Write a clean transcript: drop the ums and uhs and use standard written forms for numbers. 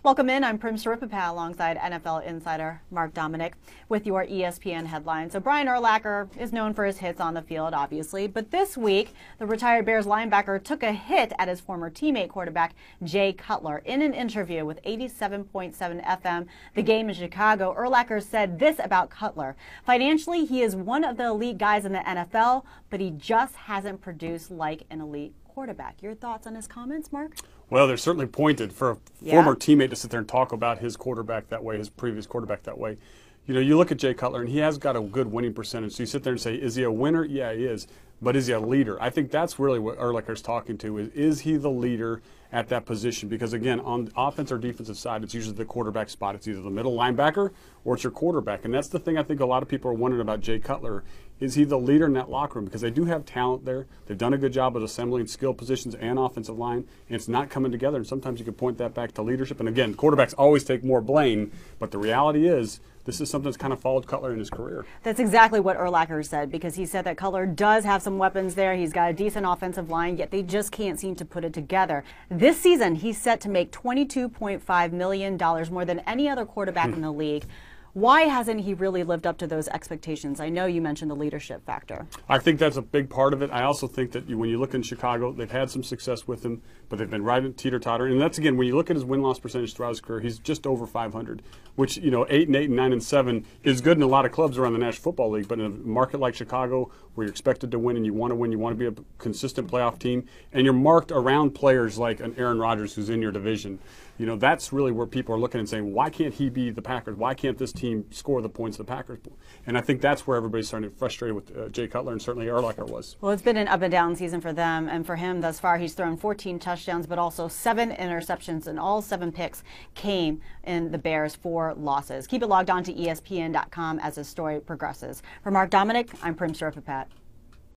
Welcome in. I'm Prim Saripapat alongside NFL insider Mark Dominik with your ESPN headlines. So Brian Urlacher is known for his hits on the field, obviously, but this week the retired Bears linebacker took a hit at his former teammate quarterback Jay Cutler. In an interview with 87.7 FM, The Game in Chicago, Urlacher said this about Cutler. Financially, he is one of the elite guys in the NFL, but he just hasn't produced like an elite quarterback. Your thoughts on his comments, Mark? Well, they're certainly pointed for a former teammate to sit there and talk about his quarterback that way, his previous quarterback that way. You know, you look at Jay Cutler, and he has got a good winning percentage. So you sit there and say, is he a winner? Yeah, he is. But is he a leader? I think that's really what Urlacher's talking to, is he the leader at that position? Because, again, on the offense or defensive side, it's usually the quarterback spot. It's either the middle linebacker or it's your quarterback. And that's the thing I think a lot of people are wondering about Jay Cutler. Is he the leader in that locker room? Because they do have talent there. They've done a good job of assembling skill positions and offensive line, and it's not coming together. And sometimes you can point that back to leadership. And, again, quarterbacks always take more blame, but the reality is this is something that's kind of followed Cutler in his career. That's exactly what Urlacher said, because he said that Cutler does have some weapons there. He's got a decent offensive line, yet they just can't seem to put it together. This season, he's set to make $22.5 million, more than any other quarterback in the league. Why hasn't he really lived up to those expectations? I know you mentioned the leadership factor. I think that's a big part of it. I also think that when you look in Chicago, they've had some success with him, but they've been right at teeter-totter. And that's, again, when you look at his win-loss percentage throughout his career, he's just over 500, which, 8-8 and 9-7 is good in a lot of clubs around the National Football League. But in a market like Chicago, where you're expected to win and you want to be a consistent playoff team, and you're marked around players like an Aaron Rodgers who's in your division, that's really where people are looking and saying, why can't he be the Packers? Why can't this team score the points the Packers? And I think that's where everybody's starting to get frustrated with Jay Cutler, and certainly Urlacher was. Well, it's been an up and down season for them, and for him thus far, he's thrown 14 touchdowns, but also 7 interceptions, and all 7 picks came in the Bears' 4 losses. Keep it logged on to ESPN.com as the story progresses. For Mark Dominik, I'm Prim Saripapat.